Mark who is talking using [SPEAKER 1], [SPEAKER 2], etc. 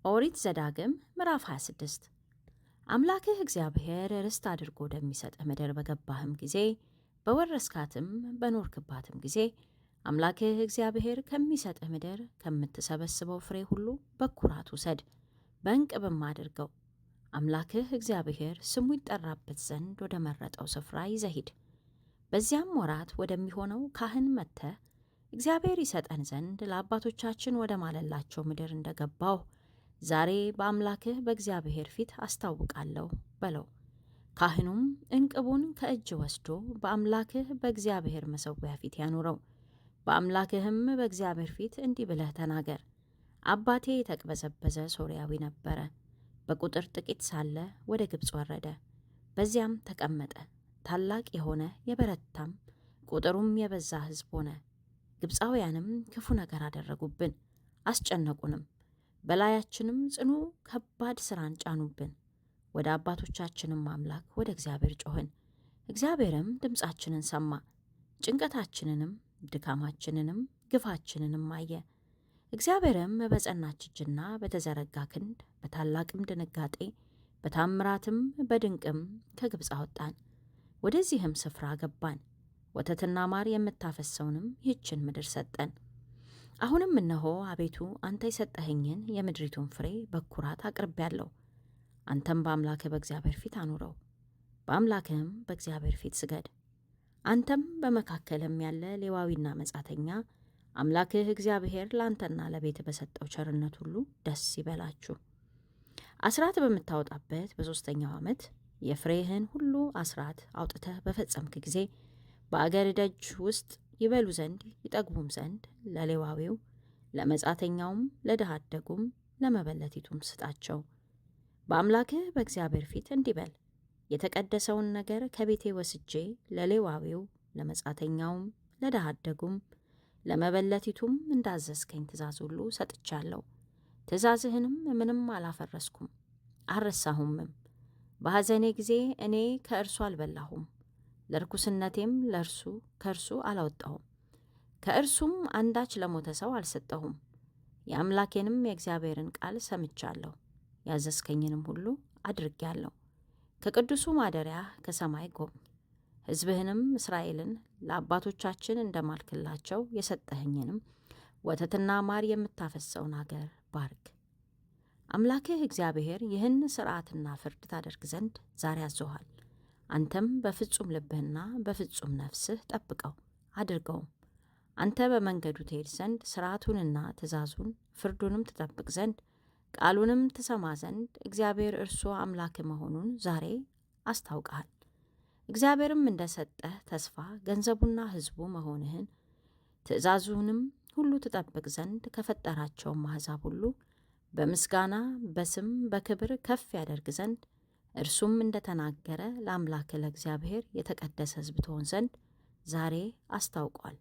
[SPEAKER 1] ኦሪት ዘዳግም ምዕራፍ 26 አምላክህ እግዚአብሔር ርስት አድርጎ ወደሚሰጥህ ምድር በገባህም ጊዜ በወረስካትም በኖርክባትም ጊዜ አምላክህ እግዚአብሔር ከሚሰጥህ ምድር ከምትሰበስበው ፍሬ ሁሉ በኩራት ውሰድ፣ በእንቅብም አድርገው። አምላክህ እግዚአብሔር ስሙ ይጠራበት ዘንድ ወደ መረጠው ስፍራ ይዘህ ሂድ። በዚያም ወራት ወደሚሆነው ካህን መጥተህ እግዚአብሔር ይሰጠን ዘንድ ለአባቶቻችን ወደ ማለላቸው ምድር እንደገባሁ ዛሬ በአምላክህ በእግዚአብሔር ፊት አስታውቃለሁ በለው። ካህኑም እንቅቡን ከእጅ ወስዶ በአምላክህ በእግዚአብሔር መሠዊያ ፊት ያኑረው። በአምላክህም በእግዚአብሔር ፊት እንዲህ ብለህ ተናገር። አባቴ የተቅበዘበዘ ሶርያዊ ነበረ። በቁጥር ጥቂት ሳለ ወደ ግብፅ ወረደ፣ በዚያም ተቀመጠ። ታላቅ የሆነ የበረታም ቁጥሩም የበዛ ሕዝብ ሆነ። ግብፃውያንም ክፉ ነገር አደረጉብን፣ አስጨነቁንም። በላያችንም ጽኑ ከባድ ሥራን ጫኑብን። ወደ አባቶቻችንም አምላክ ወደ እግዚአብሔር ጮኽን። እግዚአብሔርም ድምፃችንን ሰማ፣ ጭንቀታችንንም ድካማችንንም ግፋችንንም አየ። እግዚአብሔርም በጸናች እጅና በተዘረጋ ክንድ በታላቅም ድንጋጤ በታምራትም በድንቅም ከግብፅ አወጣን፣ ወደዚህም ስፍራ ገባን። ወተትና ማር የምታፈሰውንም ይህችን ምድር ሰጠን። አሁንም እነሆ አቤቱ አንተ የሰጠኸኝን የምድሪቱን ፍሬ በኩራት አቅርቤያለሁ። አንተም በአምላክህ በእግዚአብሔር ፊት አኑረው፣ በአምላክህም በእግዚአብሔር ፊት ስገድ። አንተም በመካከልም ያለ ሌዋዊና መጻተኛ አምላክህ እግዚአብሔር ለአንተና ለቤት በሰጠው ቸርነት ሁሉ ደስ ይበላችሁ። አስራት በምታወጣበት በሦስተኛው ዓመት የፍሬህን ሁሉ አስራት አውጥተህ በፈጸምክ ጊዜ በአገር ደጅ ውስጥ ይበሉ ዘንድ ይጠግቡም ዘንድ ለሌዋዊው ለመጻተኛውም ለድሃ አደጉም ለመበለቲቱም ስጣቸው። በአምላክህ በእግዚአብሔር ፊት እንዲህ በል፣ የተቀደሰውን ነገር ከቤቴ ወስጄ ለሌዋዊው ለመጻተኛውም ለድሃ አደጉም ለመበለቲቱም እንዳዘዝከኝ ትእዛዝ ሁሉ ሰጥቻለሁ። ትእዛዝህንም ምንም አላፈረስኩም አልረሳሁምም። በሐዘኔ ጊዜ እኔ ከእርሱ አልበላሁም፣ ለርኩስነቴም ከእርሱ አላወጣሁም። ከእርሱም አንዳች ለሞተ ሰው አልሰጠሁም። የአምላኬንም የእግዚአብሔርን ቃል ሰምቻለሁ፣ ያዘዝከኝንም ሁሉ አድርጌያለሁ። ከቅዱሱ ማደሪያ ከሰማይ ጎብኝ፣ ሕዝብህንም እስራኤልን ለአባቶቻችን እንደማልክላቸው የሰጠኸኝንም ወተትና ማር የምታፈሰውን አገር ባርክ። አምላክህ እግዚአብሔር ይህን ሥርዓትና ፍርድ ታደርግ ዘንድ ዛሬ አዞሃል። አንተም በፍጹም ልብህና በፍጹም ነፍስህ ጠብቀው አድርገውም። አንተ በመንገዱ ትሄድ ዘንድ ሥርዓቱንና ትእዛዙን ፍርዱንም ትጠብቅ ዘንድ ቃሉንም ትሰማ ዘንድ እግዚአብሔር እርሱ አምላክ መሆኑን ዛሬ አስታውቀሃል። እግዚአብሔርም እንደ ሰጠህ ተስፋ ገንዘቡና ሕዝቡ መሆንህን ትእዛዙንም ሁሉ ትጠብቅ ዘንድ ከፈጠራቸውም አሕዛብ ሁሉ በምስጋና በስም በክብር ከፍ ያደርግ ዘንድ እርሱም እንደ ተናገረ ለአምላክ ለእግዚአብሔር የተቀደሰ ሕዝብ ትሆን ዘንድ ዛሬ አስታውቋል።